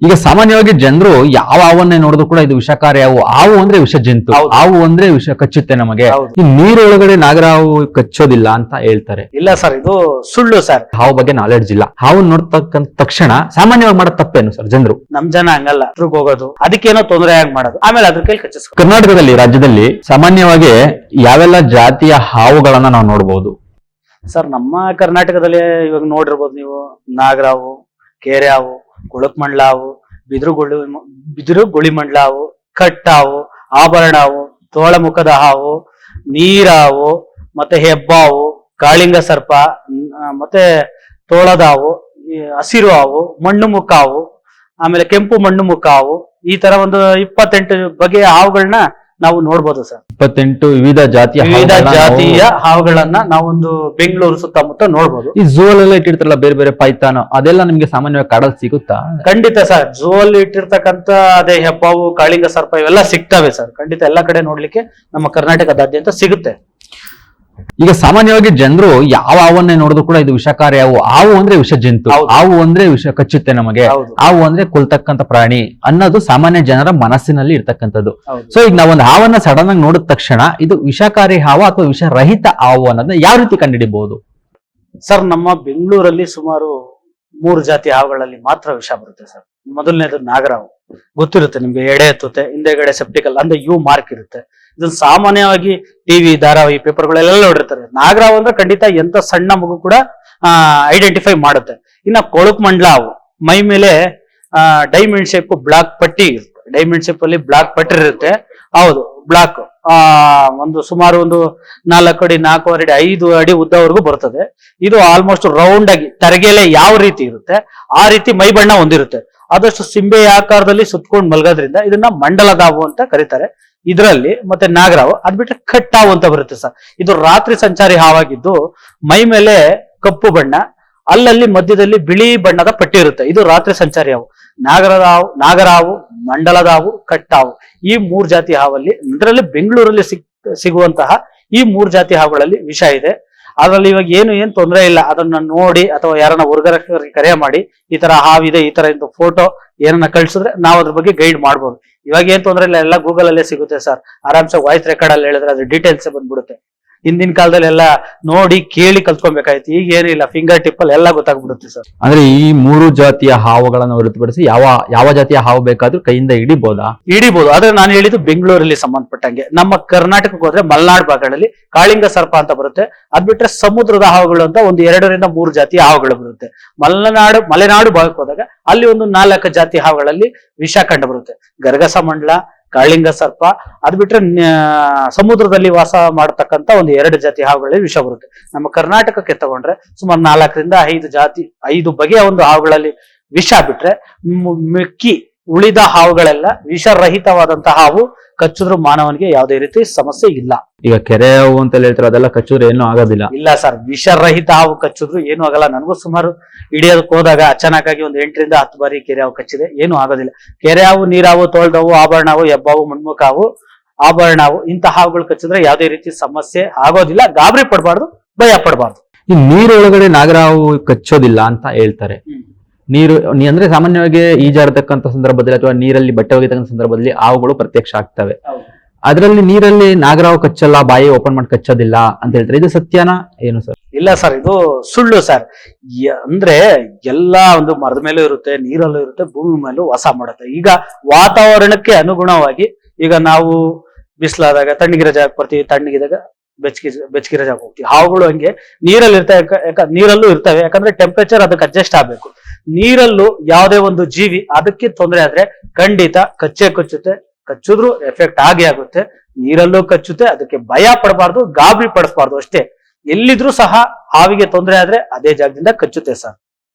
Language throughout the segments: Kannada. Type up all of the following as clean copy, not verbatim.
ಈಗ ಸಾಮಾನ್ಯವಾಗಿ ಜನರು ಯಾವ ಹಾವನ್ನೇ ನೋಡಿದ್ರು ಕೂಡ ಇದು ವಿಷಕಾರಿ ಹಾವು. ಹಾವು ಅಂದ್ರೆ ವಿಷ ಜಂತು, ಹಾವು ಅಂದ್ರೆ ವಿಷ ಕಚ್ಚುತ್ತೆ ನಮಗೆ. ಈ ನೀರೊಳಗಡೆ ನಾಗರಹಾವು ಕಚ್ಚೋದಿಲ್ಲ ಅಂತ ಹೇಳ್ತಾರೆ. ಇಲ್ಲ ಸರ್, ಇದು ಸುಳ್ಳು ಸರ್. ಹಾವು ಬಗ್ಗೆ ನಾಲೆಡ್ಜ್ ಇಲ್ಲ. ಹಾವು ನೋಡ್ತಕ್ಕಂತ ತಕ್ಷಣ ಸಾಮಾನ್ಯವಾಗಿ ಮಾಡೋ ತಪ್ಪೇನು ಸರ್ ಜನರು? ನಮ್ ಜನ ಹಂಗಲ್ಲ, ಹೋಗೋದು ಅದಕ್ಕೇನೋ ತೊಂದರೆ ಆಗಿ ಮಾಡೋದು, ಆಮೇಲೆ ಅದ್ರ ಕೈಲಿ ಕಚ್ಚಿಸ್ಕೊ. ಕರ್ನಾಟಕದಲ್ಲಿ, ರಾಜ್ಯದಲ್ಲಿ ಸಾಮಾನ್ಯವಾಗಿ ಯಾವೆಲ್ಲ ಜಾತಿಯ ಹಾವುಗಳನ್ನ ನಾವು ನೋಡಬಹುದು ಸರ್? ನಮ್ಮ ಕರ್ನಾಟಕದಲ್ಲಿ ಇವಾಗ ನೋಡಿರ್ಬೋದು ನೀವು, ನಾಗರಾವು, ಕೆರೆ ಹಾವು, ಕುಳಕ್ಮಂಡ್ಲ ಹಾವು, ಬಿದಿರು ಗುಳಿಮಂಡ್ಲ ಹಾವು, ಕಟ್ಟಾವು, ಆಭರಣ ಹಾವು, ತೋಳಮುಖದ ಹಾವು, ನೀರಾವು, ಮತ್ತೆ ಹೆಬ್ಬಾವು, ಕಾಳಿಂಗ ಸರ್ಪ, ಮತ್ತೆ ತೋಳದ ಹಾವು, ಹಸಿರು ಹಾವು, ಮಣ್ಣು ಮುಖ ಹಾವು, ಆಮೇಲೆ ಕೆಂಪು ಮಣ್ಣು ಮುಖ ಹಾವು. ಈ ತರ ಒಂದು 28 ಬಗೆಯ ಹಾವುಗಳನ್ನ ನಾವು ನೋಡ್ಬೋದು ಸರ್. 28 ವಿವಿಧ ಜಾತಿಯ ಹಾವುಗಳನ್ನ ನಾವೊಂದು ಬೆಂಗಳೂರು ಸುತ್ತಮುತ್ತ ನೋಡ್ಬೋದು. ಈ ಝೂ ಅಲ್ಲೆಲ್ಲ ಇಟ್ಟಿರ್ತಾರಲ್ಲ ಬೇರೆ ಬೇರೆ ಪೈತಾನ, ಅದೆಲ್ಲ ನಿಮ್ಗೆ ಸಾಮಾನ್ಯವಾಗಿ ಕಾಡಲ್ಲಿ ಸಿಗುತ್ತಾ? ಖಂಡಿತ ಸರ್, ಝೂ ಅಲ್ಲಿ ಇಟ್ಟಿರ್ತಕ್ಕಂತ ಅದೇ ಹೆಬ್ಬಾವು, ಕಾಳಿಂಗ ಸರ್ಪ ಇವೆಲ್ಲ ಸಿಗ್ತವೆ ಸರ್. ಖಂಡಿತ ಎಲ್ಲಾ ಕಡೆ ನೋಡ್ಲಿಕ್ಕೆ ನಮ್ಮ ಕರ್ನಾಟಕದಾದ್ಯಂತ ಸಿಗುತ್ತೆ. ಈಗ ಸಾಮಾನ್ಯವಾಗಿ ಜನರು ಯಾವ ಹಾವನ್ನೇ ನೋಡಿದ್ರು ಕೂಡ ಇದು ವಿಷಕಾರಿ ಹಾವು. ಹಾವು ಅಂದ್ರೆ ವಿಷ ಜಂತು, ಹಾವು ಅಂದ್ರೆ ವಿಷ ಕಚ್ಚುತ್ತೆ ನಮಗೆ, ಹಾವು ಅಂದ್ರೆ ಕೊಲ್ತಕ್ಕಂತ ಪ್ರಾಣಿ ಅನ್ನೋದು ಸಾಮಾನ್ಯ ಜನರ ಮನಸ್ಸಿನಲ್ಲಿ ಇರ್ತಕ್ಕಂಥದ್ದು. ಸೊ ಈಗ ನಾವೊಂದು ಹಾವನ್ನ ಸಡನ್ ಆಗಿ ನೋಡಿದ ತಕ್ಷಣ ಇದು ವಿಷಕಾರಿ ಹಾವು ಅಥವಾ ವಿಷರಹಿತ ಹಾವು ಅನ್ನೋದನ್ನ ಯಾವ ರೀತಿ ಕಂಡುಹಿಡಿಬಹುದು ಸರ್? ನಮ್ಮ ಬೆಂಗಳೂರಲ್ಲಿ ಸುಮಾರು 3 ಜಾತಿ ಹಾವುಗಳಲ್ಲಿ ಮಾತ್ರ ವಿಷ ಬರುತ್ತೆ ಸರ್. ಮೊದಲನೇದು ನಾಗರಾವು, ಗೊತ್ತಿರುತ್ತೆ ನಿಮ್ಗೆ, ಎಡೆ ಎತ್ತುತ್ತೆ, ಹಿಂದೆಗಡೆ ಸೆಪ್ಟಿಕಲ್ ಅಂದ್ರೆ ಯು ಮಾರ್ಕ್ ಇರುತ್ತೆ. ಇದನ್ನ ಸಾಮಾನ್ಯವಾಗಿ ಟಿವಿ, ಧಾರಾವಾಹಿ, ಪೇಪರ್ಗಳೆಲ್ಲ ನೋಡಿರ್ತಾರೆ. ನಾಗರಾವು ಅಂದ್ರೆ ಖಂಡಿತ ಎಂತ ಸಣ್ಣ ಮಗು ಕೂಡ ಐಡೆಂಟಿಫೈ ಮಾಡುತ್ತೆ. ಇನ್ನ ಕೊಳಕ್ಮಂಡ್ಲ ಹಾವು, ಮೈ ಮೇಲೆ ಡೈಮಂಡ್ ಶೇಪ್ ಬ್ಲಾಕ್ ಪಟ್ಟಿ ಇರುತ್ತೆ. ಡೈಮಂಡ್ ಶೇಪ್ ಅಲ್ಲಿ ಬ್ಲಾಕ್ ಪಟ್ಟಿ ಇರುತ್ತೆ. ಹೌದು, ಬ್ಲಾಕ್ ಒಂದು ಸುಮಾರು ಒಂದು 4 ಅಡಿ, 4.5 ಅಡಿ, 5 ಅಡಿ ಉದ್ದವರೆಗೂ ಬರ್ತದೆ. ಇದು ಆಲ್ಮೋಸ್ಟ್ ರೌಂಡ್ ಆಗಿ ತರಗೆಲೆ ಯಾವ ರೀತಿ ಇರುತ್ತೆ ಆ ರೀತಿ ಮೈ ಬಣ್ಣ ಹೊಂದಿರುತ್ತೆ. ಆದಷ್ಟು ಸಿಂಬೆ ಆಕಾರದಲ್ಲಿ ಸುತ್ಕೊಂಡು ಮಲಗೋದ್ರಿಂದ ಇದನ್ನ ಮಂಡಲದ ಹಾವು ಅಂತ ಕರೀತಾರೆ. ಇದರಲ್ಲಿ ಮತ್ತೆ ನಾಗರಾವು, ಅದ್ ಬಿಟ್ರೆ ಕಟ್ಟಾವು ಅಂತ ಬರುತ್ತೆ ಸರ್. ಇದು ರಾತ್ರಿ ಸಂಚಾರಿ ಹಾವಾಗಿದ್ದು ಮೈ ಮೇಲೆ ಕಪ್ಪು ಬಣ್ಣ, ಅಲ್ಲಲ್ಲಿ ಮಧ್ಯದಲ್ಲಿ ಬಿಳಿ ಬಣ್ಣದ ಪಟ್ಟಿ ಇರುತ್ತೆ. ಇದು ರಾತ್ರಿ ಸಂಚಾರಿ ಹಾವು. ನಾಗರಾವು, ಮಂಡಲದ ಹಾವು, ಕಟ್ಟಾವು, ಈ 3 ಜಾತಿ ಹಾವಲ್ಲಿ, ಇದರಲ್ಲಿ ಬೆಂಗಳೂರಲ್ಲಿ ಸಿಗುವಂತಹ ಈ 3 ಜಾತಿ ಹಾವುಗಳಲ್ಲಿ ವಿಷ ಇದೆ. ಅದ್ರಲ್ಲಿ ಇವಾಗ ಏನ್ ತೊಂದರೆ ಇಲ್ಲ. ಅದನ್ನ ನೋಡಿ ಅಥವಾ ಯಾರನ್ನ ಹೊರಗರ ಕರೆ ಮಾಡಿ ಈ ತರ ಹಾವಿದೆ, ಈ ತರ ಇಂತ ಫೋಟೋ ಏನನ್ನ ಕಳ್ಸಿದ್ರೆ ನಾವು ಅದ್ರ ಬಗ್ಗೆ ಗೈಡ್ ಮಾಡ್ಬೋದು. ಇವಾಗ ಏನ್ ತೊಂದರೆ ಇಲ್ಲ, ಎಲ್ಲ ಗೂಗಲ್ ಅಲ್ಲೇ ಸಿಗುತ್ತೆ ಸರ್. ಆರಾಮ್ಸೆ ವಾಯ್ಸ್ ರೆಕಾರ್ಡ್ ಅಲ್ಲಿ ಹೇಳಿದ್ರೆ ಅದ್ರ ಡೀಟೇಲ್ಸ್ ಬಂದ್ಬಿಡುತ್ತೆ. ಹಿಂದಿನ ಕಾಲದಲ್ಲಿ ಎಲ್ಲ ನೋಡಿ ಕೇಳಿ ಕಲ್ತ್ಕೊಬೇಕಾಯ್ತು. ಈಗ ಏನಿಲ್ಲ, ಫಿಂಗರ್ ಟಿಪ್ ಅಲ್ಲಿ ಎಲ್ಲ ಗೊತ್ತಾಗ್ಬಿಡುತ್ತೆ ಸರ್. ಅಂದ್ರೆ ಈ 3 ಜಾತಿಯ ಹಾವುಗಳನ್ನು ಹೊರತುಪಡಿಸಿ ಯಾವ ಜಾತಿಯ ಹಾವು ಬೇಕಾದ್ರೂ ಕೈಯಿಂದ ಹಿಡಿಬಹುದಾ? ಹಿಡಿಬಹುದು. ಆದ್ರೆ ನಾನು ಹೇಳಿದ್ದು ಬೆಂಗಳೂರಲ್ಲಿ ಸಂಬಂಧಪಟ್ಟಂಗೆ. ನಮ್ಮ ಕರ್ನಾಟಕಕ್ಕೆ ಹೋದ್ರೆ ಮಲೆನಾಡು ಭಾಗಗಳಲ್ಲಿ ಕಾಳಿಂಗ ಸರ್ಪ ಅಂತ ಬರುತ್ತೆ. ಅದ್ ಬಿಟ್ರೆ ಸಮುದ್ರದ ಹಾವುಗಳು ಅಂತ ಒಂದು 2 ರಿಂದ 3 ಜಾತಿಯ ಹಾವುಗಳು ಬರುತ್ತೆ. ಮಲೆನಾಡು ಭಾಗಕ್ಕೆ ಹೋದಾಗ ಅಲ್ಲಿ ಒಂದು 4 ಜಾತಿ ಹಾವುಗಳಲ್ಲಿ ವಿಷ ಕಂಡು ಬರುತ್ತೆ. ಗರ್ಗಸ ಮಂಡಲ, ಕಾಳಿಂಗ ಸರ್ಪ, ಅದ್ ಬಿಟ್ರೆ ಸಮುದ್ರದಲ್ಲಿ ವಾಸ ಮಾಡತಕ್ಕಂತ ಒಂದು 2 ಜಾತಿ ಹಾವುಗಳಲ್ಲಿ ವಿಷ ಬರುತ್ತೆ. ನಮ್ಮ ಕರ್ನಾಟಕಕ್ಕೆ ತಗೊಂಡ್ರೆ ಸುಮಾರು 4 ರಿಂದ 5 ಬಗೆಯ ಒಂದು ಹಾವುಗಳಲ್ಲಿ ವಿಷ ಬಿಟ್ರೆ ಮಿಕ್ಕಿ ಉಳಿದ ಹಾವುಗಳೆಲ್ಲ ವಿಷರಹಿತವಾದಂತಹ ಹಾವು. ಕಚ್ಚಿದ್ರು ಮಾನವನಿಗೆ ಯಾವುದೇ ರೀತಿ ಸಮಸ್ಯೆ ಇಲ್ಲ. ಈಗ ಕೆರೆ ಹಾವು ಅಂತ ಹೇಳ್ತಾರೆ, ಅದೆಲ್ಲ ಕಚ್ಚಿದ್ರೆ ಏನು ಆಗೋದಿಲ್ಲ? ಇಲ್ಲ ಸರ್, ವಿಷರಹಿತ ಹಾವು ಕಚ್ಚಿದ್ರು ಏನು ಆಗಲ್ಲ. ನನಗೂ ಸುಮಾರು ಹಿಡಿಯೋದಕ್ಕೆ ಹೋದಾಗ ಅಚಾನಕ್ಕಾಗಿ ಒಂದು 8 ರಿಂದ 10 ಬಾರಿ ಕೆರೆ ಹಾವು ಕಚ್ಚಿದೆ, ಏನು ಆಗೋದಿಲ್ಲ. ಕೆರೆ ಹಾವು, ನೀರಾವು, ತೋಳ್ದವು, ಆಭರಣ ಹಾವು, ಹೆಬ್ಬಾವು, ಮಣ್ಮುಖ ಹಾವು, ಆಭರಣ ಹಾವು, ಇಂಥ ಹಾವುಗಳು ಕಚ್ಚಿದ್ರೆ ಯಾವುದೇ ರೀತಿ ಸಮಸ್ಯೆ ಆಗೋದಿಲ್ಲ. ಗಾಬರಿ ಪಡಬಾರ್ದು, ಭಯ ಪಡಬಾರ್ದು. ಈ ನೀರೊಳಗಡೆ ನಾಗರಹಾವು ಕಚ್ಚೋದಿಲ್ಲ ಅಂತ ಹೇಳ್ತಾರೆ. ಅಂದ್ರೆ ಸಾಮಾನ್ಯವಾಗಿ ಈಜಾಡ್ತಕ್ಕಂಥ ಸಂದರ್ಭದಲ್ಲಿ ಅಥವಾ ನೀರಲ್ಲಿ ಬಟ್ಟೆ ಒಗಿತಕ್ಕಂಥ ಸಂದರ್ಭದಲ್ಲಿ ಹಾವುಗಳು ಪ್ರತ್ಯಕ್ಷ ಆಗ್ತವೆ. ಅದರಲ್ಲಿ ನೀರಲ್ಲಿ ನಾಗರಹಾವು ಕಚ್ಚಲ್ಲ, ಬಾಯಿ ಓಪನ್ ಮಾಡಿ ಕಚ್ಚೋದಿಲ್ಲ ಅಂತ ಹೇಳ್ತಾರೆ. ಇದು ಸತ್ಯನಾ ಏನು ಸರ್? ಇಲ್ಲ ಸರ್, ಇದು ಸುಳ್ಳು ಸರ್. ಅಂದ್ರೆ ಎಲ್ಲಾ ಒಂದು ಮರದ ಮೇಲೂ ಇರುತ್ತೆ, ನೀರಲ್ಲೂ ಇರುತ್ತೆ, ಭೂಮಿ ಮೇಲೂ ವಾಸ ಮಾಡುತ್ತೆ. ಈಗ ವಾತಾವರಣಕ್ಕೆ ಅನುಗುಣವಾಗಿ ಈಗ ನಾವು ಬಿಸಿಲಾದಾಗ ತಣ್ಣಗಿರೋ ಜಾಗಕ್ಕೆ ಬರ್ತೀವಿ, ತಣ್ಣಗಿದಾಗ ಬೆಚ್ಚಗಿರೋ ಜಾಗ ಹೋಗ್ತೀವಿ. ಹಾವುಗಳು ಹಂಗೆ ನೀರಲ್ಲಿ ಇರ್ತವೆ, ನೀರಲ್ಲೂ ಇರ್ತವೆ. ಯಾಕಂದ್ರೆ ಟೆಂಪರೇಚರ್ ಅದಕ್ಕೆ ಅಡ್ಜಸ್ಟ್ ಆಗ್ಬೇಕು. ನೀರಲ್ಲೂ ಯಾವುದೇ ಒಂದು ಜೀವಿ ಅದಕ್ಕೆ ತೊಂದರೆ ಆದ್ರೆ ಖಂಡಿತ ಕಚ್ಚುತ್ತೆ. ಕಚ್ಚಿದ್ರು ಎಫೆಕ್ಟ್ ಆಗೇ ಆಗುತ್ತೆ. ನೀರಲ್ಲೂ ಕಚ್ಚುತ್ತೆ, ಅದಕ್ಕೆ ಭಯ ಪಡಬಾರ್ದು, ಗಾಬರಿ ಪಡಿಸಬಾರ್ದು ಅಷ್ಟೇ. ಎಲ್ಲಿದ್ರು ಸಹ ಹಾವಿಗೆ ತೊಂದರೆ ಆದ್ರೆ ಅದೇ ಜಾಗದಿಂದ ಕಚ್ಚುತ್ತೆ ಸರ್.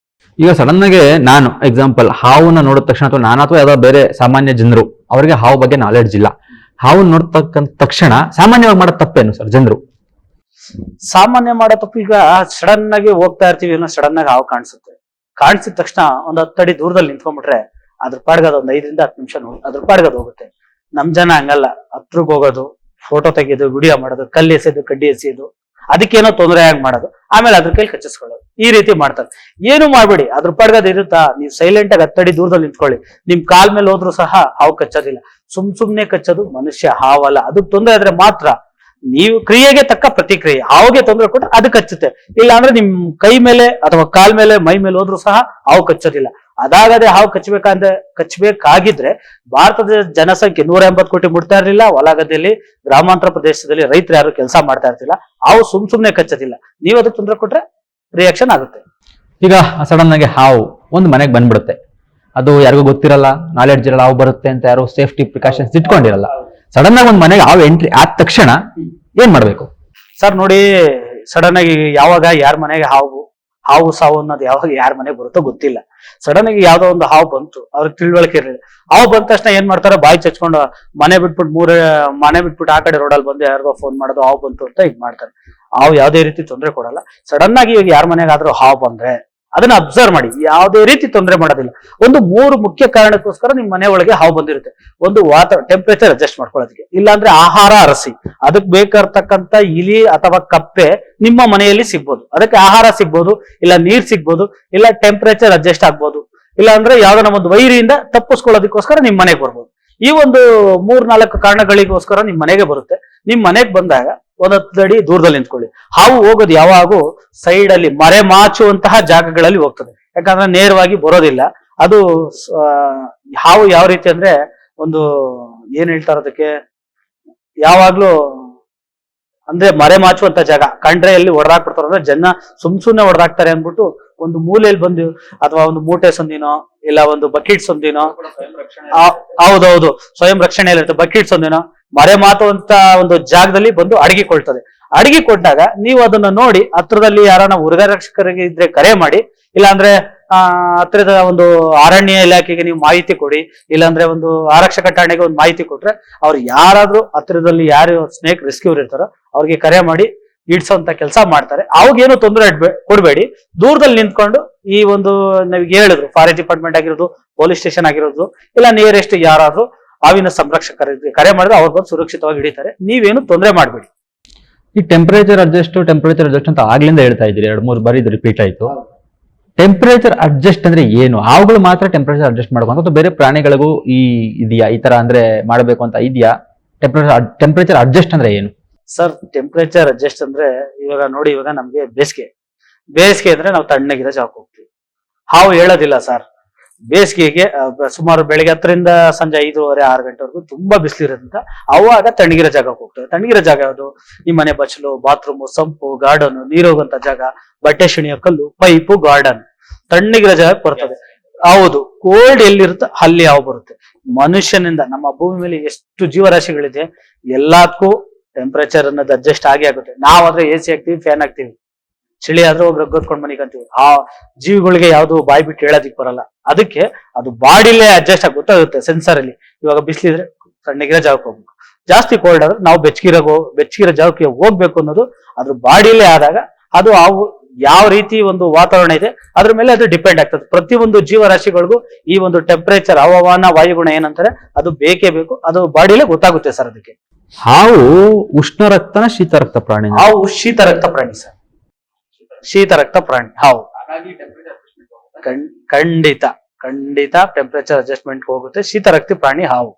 ಈಗ ಸಡನ್ ಆಗಿ ನಾನು ಎಕ್ಸಾಂಪಲ್ ಹಾವನ್ನ ನೋಡಿದ ತಕ್ಷಣ ಅಥವಾ ನಾನು ಅಥವಾ ಯಾವ್ದೋ ಬೇರೆ ಸಾಮಾನ್ಯ ಜನರು, ಅವರಿಗೆ ಹಾವು ಬಗ್ಗೆ ನಾಲೆಡ್ಜ್ ಇಲ್ಲ, ಹಾವು ನೋಡ್ತಕ್ಕಂತ ತಕ್ಷಣ ಸಾಮಾನ್ಯವಾಗಿ ಮಾಡೋ ತಪ್ಪೇನು ಸರ್ ಜನರು? ಸಾಮಾನ್ಯ ಮಾಡೋ ತಪ್ಪು, ಈಗ ಸಡನ್ ಆಗಿ ಹೋಗ್ತಾ ಇರ್ತೀವಿ, ಏನೋ ಸಡನ್ ಆಗಿ ಹಾವು ಕಾಣಿಸಿದ ತಕ್ಷಣ ಒಂದು 10 ಅಡಿ ದೂರದಲ್ಲಿ ನಿಂತ್ಕೊಂಡ್ಬಿಟ್ರೆ ಅದ್ರ ಪಾಡ್ಗದ ಒಂದು 5 ರಿಂದ 10 ನಿಮಿಷ ಅದ್ರ ಪಾಡ್ಗದ ಹೋಗುತ್ತೆ. ನಮ್ ಜನ ಹಂಗಲ್ಲ, ಹತ್ರಕ್ಕೆ ಹೋಗೋದು, ಫೋಟೋ ತೆಗೆಯೋದು, ವಿಡಿಯೋ ಮಾಡೋದು, ಕಲ್ಲು ಎಸೆಯೋದು, ಕಡ್ಡಿ ಎಸೆಯೋದು, ಅದಕ್ಕೇನೋ ತೊಂದರೆ ಆಗಿ ಮಾಡೋದು, ಆಮೇಲೆ ಅದ್ರ ಕೈಲಿ ಕಚ್ಚಿಸ್ಕೊಳ್ಳೋದು, ಈ ರೀತಿ ಮಾಡ್ತಾರೆ. ಏನು ಮಾಡ್ಬೇಡಿ, ಅದ್ರ ಪಾಡ್ಗೆ ಅದು ಇರುತ್ತಾ, ನೀವು ಸೈಲೆಂಟ್ ಆಗಿ ಹತ್ತಡಿ ದೂರದಲ್ಲಿ ನಿಂತ್ಕೊಳ್ಳಿ. ನಿಮ್ ಕಾಲ್ ಮೇಲೆ ಹೋದ್ರು ಸಹ ಹಾವು ಕಚ್ಚೋದಿಲ್ಲ. ಸುಮ್ನೆ ಕಚ್ಚೋದು ಮನುಷ್ಯ, ಹಾವಲ್ಲ. ಅದಕ್ಕೆ ತೊಂದರೆ ಆದ್ರೆ ಮಾತ್ರ ನೀವು ಕ್ರಿಯೆಗೆ ತಕ್ಕ ಪ್ರತಿಕ್ರಿಯೆ. ಹಾವಿಗೆ ತೊಂದರೆ ಕೊಟ್ಟು ಅದು ಕಚ್ಚುತ್ತೆ, ಇಲ್ಲ ಅಂದ್ರೆ ನಿಮ್ ಕೈ ಮೇಲೆ ಅಥವಾ ಕಾಲ್ ಮೇಲೆ ಮೈ ಮೇಲೆ ಹೋದ್ರು ಸಹ ಹಾವು ಕಚ್ಚೋದಿಲ್ಲ. ಅದಾಗದೆ ಹಾವು ಕಚ್ಚಬೇಕಾಗಿದ್ರೆ ಭಾರತದ ಜನಸಂಖ್ಯೆ 180 ಕೋಟಿ ಮುಟ್ತಾ ಇರಲಿಲ್ಲ. ಹೊಲಗದ್ದೆಯಲ್ಲಿ ಗ್ರಾಮಾಂತರ ಪ್ರದೇಶದಲ್ಲಿ ರೈತರು ಯಾರು ಕೆಲಸ ಮಾಡ್ತಾ ಇರ್ತಿಲ್ಲ. ಹಾವು ಸುಮ್ನೆ ಕಚ್ಚೋದಿಲ್ಲ. ನೀವು ಅದಕ್ಕೆ ತೊಂದರೆ ಕೊಟ್ರೆ ರಿಯಾಕ್ಷನ್ ಆಗುತ್ತೆ. ಈಗ ಸಡನ್ ಆಗಿ ಹಾವು ಒಂದು ಮನೆಗೆ ಬಂದ್ಬಿಡುತ್ತೆ, ಅದು ಯಾರಿಗೂ ಗೊತ್ತಿರಲ್ಲ, ನಾಲೆಡ್ಜ್ ಇರಲ್ಲ, ಹಾವು ಬರುತ್ತೆ ಅಂತ ಯಾರು ಸೇಫ್ಟಿ ಪ್ರಿಕಾಷನ್ಸ್ ಇಟ್ಕೊಂಡಿರಲ್ಲ. ಸಡನ್ ಆಗಿ ಒಂದ್ ಮನೆಗೆ ಹಾವು ಎಂಟ್ರಿ ಆದ ತಕ್ಷಣ ಏನ್ ಮಾಡ್ಬೇಕು ಸರ್? ನೋಡಿ, ಸಡನ್ ಆಗಿ ಯಾವಾಗ ಯಾರ ಮನೆಗೆ ಹಾವು ಸಾವು ಅನ್ನೋದು ಯಾವಾಗ ಯಾರ ಮನೆಗೆ ಬರುತ್ತೋ ಗೊತ್ತಿಲ್ಲ. ಸಡನ್ ಆಗಿ ಯಾವ್ದೋ ಒಂದು ಹಾವು ಬಂತು, ಅವ್ರಿಗೆ ತಿಳುವಳಿಕೆ ಇರಲಿಲ್ಲ. ಹಾವು ಬಂದ ತಕ್ಷಣ ಏನ್ ಮಾಡ್ತಾರೆ, ಬಾಯಿ ಚಚ್ಕೊಂಡು ಮನೆ ಬಿಟ್ಬಿಟ್ಟು ಆ ಕಡೆ ರೋಡಲ್ಲಿ ಬಂದು ಯಾರಿಗೋ ಫೋನ್ ಮಾಡೋದು, ಹಾವು ಬಂತು ಅಂತ ಇದ್ ಮಾಡ್ತಾರೆ. ಹಾವು ಯಾವ್ದೇ ರೀತಿ ತೊಂದರೆ ಕೊಡಲ್ಲ. ಸಡನ್ ಆಗಿ ಇವಾಗ ಯಾರ ಮನೆಗಾದ್ರೂ ಹಾವು ಬಂದ್ರೆ ಅದನ್ನ ಅಬ್ಸರ್ವ್ ಮಾಡಿ, ಯಾವುದೇ ರೀತಿ ತೊಂದರೆ ಮಾಡೋದಿಲ್ಲ. ಒಂದು 3 ಮುಖ್ಯ ಕಾರಣಕ್ಕೋಸ್ಕರ ನಿಮ್ ಮನೆ ಒಳಗೆ ಹಾವು ಬಂದಿರುತ್ತೆ. ಒಂದು ಟೆಂಪರೇಚರ್ ಅಡ್ಜಸ್ಟ್ ಮಾಡ್ಕೊಳ್ಳೋದಕ್ಕೆ, ಇಲ್ಲಾಂದ್ರೆ ಆಹಾರ ಅರಸಿ. ಅದಕ್ಕೆ ಬೇಕಾಗಿರ್ತಕ್ಕಂಥ ಇಲಿ ಅಥವಾ ಕಪ್ಪೆ ನಿಮ್ಮ ಮನೆಯಲ್ಲಿ ಸಿಗ್ಬೋದು. ಅದಕ್ಕೆ ಆಹಾರ ಸಿಗ್ಬೋದು, ಇಲ್ಲ ನೀರ್ ಸಿಗ್ಬೋದು, ಇಲ್ಲ ಟೆಂಪರೇಚರ್ ಅಡ್ಜಸ್ಟ್ ಆಗ್ಬೋದು, ಇಲ್ಲ ಅಂದ್ರೆ ಯಾವ್ದೋ ಒಂದು ವೈರಿಯಿಂದ ತಪ್ಪಿಸ್ಕೊಳ್ಳೋದಕ್ಕೋಸ್ಕರ ನಿಮ್ ಮನೆಗೆ ಬರ್ಬೋದು. ಈ ಒಂದು 3-4 ಕಾರಣಗಳಿಗೋಸ್ಕರ ನಿಮ್ ಮನೆಗೆ ಬರುತ್ತೆ. ನಿಮ್ ಮನೆಗೆ ಬಂದಾಗ 10 ಅಡಿ ದೂರದಲ್ಲಿ ನಿಂತ್ಕೊಳ್ಳಿ. ಹಾವು ಹೋಗೋದು ಯಾವಾಗೂ ಸೈಡ್ ಅಲ್ಲಿ ಮರೆ ಮಾಚುವಂತಹ ಜಾಗಗಳಲ್ಲಿ ಹೋಗ್ತದೆ, ಯಾಕಂದ್ರೆ ನೇರವಾಗಿ ಬರೋದಿಲ್ಲ. ಅದು ಹಾವು ಯಾವ ರೀತಿ ಅಂದ್ರೆ ಒಂದು ಏನ್ ಹೇಳ್ತಾರ ಅದಕ್ಕೆ, ಯಾವಾಗ್ಲೂ ಅಂದ್ರೆ ಮರೆ ಮಾಚುವಂತ ಜಾಗ ಕಂಡ್ರೆ ಎಲ್ಲಿ ಹೊಡೆದಾಕ್ಬಿಡ್ತಾರ ಅಂದ್ರೆ ಜನ ಸುಮ್ನೆ ಹೊಡೆದಾಕ್ತಾರೆ ಅಂದ್ಬಿಟ್ಟು ಒಂದು ಮೂಲೆಯಲ್ಲಿ ಬಂದು ಅಥವಾ ಒಂದು ಮೂಟೆ ಸಂದಿನೋ ಇಲ್ಲ ಒಂದು ಬಕೆಟ್ ಸಂದಿನೋ, ಹೌದೌದು, ಸ್ವಯಂ ರಕ್ಷಣೆಯಲ್ಲಿರುತ್ತೆ. ಬಕೆಟ್ ಸಂದಿನೋ ಮರೆ ಮಾತುವಂತ ಒಂದು ಜಾಗದಲ್ಲಿ ಬಂದು ಅಡಗಿಕೊಳ್ತದೆ. ಅಡಗಿಕೊಂಡಾಗ ನೀವು ಅದನ್ನ ನೋಡಿ ಹತ್ರದಲ್ಲಿ ಯಾರನ್ನ ಉರ್ಗರಕ್ಷಕರಿಗೆ ಇದ್ರೆ ಕರೆ ಮಾಡಿ, ಇಲ್ಲಾಂದ್ರೆ ಹತ್ತಿರದ ಒಂದು ಅರಣ್ಯ ಇಲಾಖೆಗೆ ನೀವು ಮಾಹಿತಿ ಕೊಡಿ, ಇಲ್ಲಾಂದ್ರೆ ಒಂದು ಆರಕ್ಷಕ ಠಾಣೆಗೆ ಒಂದು ಮಾಹಿತಿ ಕೊಟ್ರೆ ಅವ್ರು ಯಾರಾದ್ರೂ ಹತ್ತಿರದಲ್ಲಿ ಯಾರು ಸ್ನೇಕ್ ರೆಸ್ಕ್ಯೂರ್ ಇರ್ತಾರೋ ಅವ್ರಿಗೆ ಕರೆ ಮಾಡಿ ಇಡ್ಸೋಂತ ಕೆಲಸ ಮಾಡ್ತಾರೆ. ಅವಾಗೇನು ತೊಂದರೆ ಕೊಡ್ಬೇಡಿ, ದೂರದಲ್ಲಿ ನಿಂತ್ಕೊಂಡು ಈ ಒಂದು ನಾವೀಗ ಹೇಳಿದ್ರು ಫಾರೆಸ್ಟ್ ಡಿಪಾರ್ಟ್ಮೆಂಟ್ ಆಗಿರೋದು, ಪೊಲೀಸ್ ಸ್ಟೇಷನ್ ಆಗಿರೋದು, ಇಲ್ಲ ನಿಯರೆಸ್ಟ್ ಯಾರಾದ್ರೂ ಹಾವಿನ ಸಂರಕ್ಷಕರಿಗೆ ಕರೆ ಮಾಡಿದ್ರೆ ಅವ್ರು ಬಂದು ಸುರಕ್ಷಿತವಾಗಿ ಹಿಡಿತಾರೆ. ನೀವೇನು ತೊಂದರೆ ಮಾಡ್ಬೇಡಿ. ಈ ಟೆಂಪರೇಚರ್ ಅಡ್ಜಸ್ಟ್ ಅಂತ ಆಗ್ಲಿಂದ ಹೇಳ್ತಾ ಇದ್ದೀರಿ, 2-3 ಬಾರಿ ಇದು ರಿಪೀಟ್ ಆಯ್ತು. ಟೆಂಪರೇಚರ್ ಅಡ್ಜಸ್ಟ್ ಅಂದ್ರೆ ಏನು? ಹಾವುಗಳು ಮಾತ್ರ ಟೆಂಪರೇಚರ್ ಅಡ್ಜಸ್ಟ್ ಮಾಡ್ಕೊಂಡು ಅಥವಾ ಬೇರೆ ಪ್ರಾಣಿಗಳಿಗೂ ಇದೆಯಾ ಈ ತರ ಅಂದ್ರೆ ಮಾಡಬೇಕು ಅಂತ ಇದೆಯಾ? ಟೆಂಪರೇಚರ್ ಅಡ್ಜಸ್ಟ್ ಅಂದ್ರೆ ಏನು ಸರ್? ಟೆಂಪರೇಚರ್ ಅಡ್ಜಸ್ಟ್ ಅಂದ್ರೆ ಇವಾಗ ನೋಡಿ, ಇವಾಗ ನಮ್ಗೆ ಬೇಸಿಗೆ ಅಂದ್ರೆ ನಾವು ತಣ್ಣಗಿರೋ ಜಾಗಕ್ಕೆ ಹೋಗ್ತೀವಿ. ಹಾವು ಹೇಳೋದಿಲ್ಲ ಸರ್. ಬೇಸಿಗೆಗೆ ಸುಮಾರು ಬೆಳಿಗ್ಗೆ 10ರಿಂದ ಸಂಜೆ 5:30-6 ಗಂಟೆವರೆಗೂ ತುಂಬಾ ಬಿಸಿಲಿರೋದ್ರಿಂದ ಅವಾಗ ತಣ್ಣಗಿರೋ ಜಾಗಕ್ಕೆ ಹೋಗ್ತವೆ. ತಣ್ಣಗಿರೋ ಜಾಗ ಯಾವುದು? ನಿಮ್ಮ ಮನೆ ಬಚ್ಚಲು, ಬಾತ್ರೂಮು, ಸಂಪು, ಗಾರ್ಡನ್, ನೀರೋಗಂತ ಜಾಗ, ಬಟ್ಟೆ ಶಿಣಿಯೋ ಕಲ್ಲು, ಪೈಪು, ಗಾರ್ಡನ್, ತಣ್ಣಗಿರೋ ಜಾಗಕ್ಕೆ ಬರ್ತದೆ. ಹೌದು, ಕೋಲ್ಡ್ ಎಲ್ಲಿರುತ್ತೆ ಅಲ್ಲಿ ಹಾವು ಬರುತ್ತೆ. ಮನುಷ್ಯನಿಂದ ನಮ್ಮ ಭೂಮಿ ಮೇಲೆ ಎಷ್ಟು ಜೀವರಾಶಿಗಳಿದೆ, ಎಲ್ಲದಕ್ಕೂ ಟೆಂಪರೇಚರ್ ಅನ್ನೋದು ಅಡ್ಜಸ್ಟ್ ಆಗುತ್ತೆ. ನಾವಾದ್ರೆ AC ಹಾಕ್ತಿವಿ, ಫ್ಯಾನ್ ಹಾಕ್ತಿವಿ, ಚಳಿ ಆದ್ರೂ ಹೋಗಿ ರಗ್ಗದ್ಕೊಂಡ್ ಮನಿಕಂತೀವಿ. ಆ ಜೀವಿಗಳಿಗೆ ಯಾವ್ದು ಬಾಯಿ ಬಿಟ್ಟು ಹೇಳೋದಿಕ್ ಬರಲ್ಲ. ಅದಕ್ಕೆ ಅದು ಬಾಡಿಲೇ ಅಡ್ಜಸ್ಟ್ ಆಗಿ ಗೊತ್ತಾಗುತ್ತೆ ಸೆನ್ಸರ್ ಅಲ್ಲಿ. ಇವಾಗ ಬಿಸಿಲಿದ್ರೆ ತಣ್ಣಗಿರೋ ಜಾಗಕ್ಕೆ ಹೋಗ್ಬೇಕು, ಜಾಸ್ತಿ ಕೋಲ್ಡ್ ಆದ್ರೆ ನಾವು ಬೆಚ್ಚಗಿರೋ ಜಾಗಕ್ಕೆ ಹೋಗ್ಬೇಕು ಅನ್ನೋದು ಅದ್ರ ಬಾಡಿಲೇ ಆದಾಗ ಅದು ಯಾವ ರೀತಿ ಒಂದು ವಾತಾವರಣ ಇದೆ ಅದ್ರ ಮೇಲೆ ಅದು ಡಿಪೆಂಡ್ ಆಗ್ತದೆ. ಪ್ರತಿಯೊಂದು ಜೀವರಾಶಿಗಳಿಗೂ ಈ ಒಂದು ಟೆಂಪರೇಚರ್, ಹವಾಮಾನ, ವಾಯುಗುಣ ಏನಂತಾರೆ ಅದು ಬೇಕೇ ಬೇಕು. ಅದು ಬಾಡಿಲೇ ಗೊತ್ತಾಗುತ್ತೆ ಸರ್. ಅದಕ್ಕೆ ಹಾವು ಉಷ್ಣ ರಕ್ತನ ಶೀತ ರಕ್ತ ಪ್ರಾಣಿ? ಹಾವು ಶೀತ ರಕ್ತ ಪ್ರಾಣಿ ಸರ್, ಶೀತ ರಕ್ತ ಪ್ರಾಣಿ ಹಾವು. ಖಂಡಿತ ಟೆಂಪರೇಚರ್ ಅಡ್ಜಸ್ಟ್ಮೆಂಟ್ ಹೋಗುತ್ತೆ. ಶೀತ ರಕ್ತ ಪ್ರಾಣಿ ಹಾವು.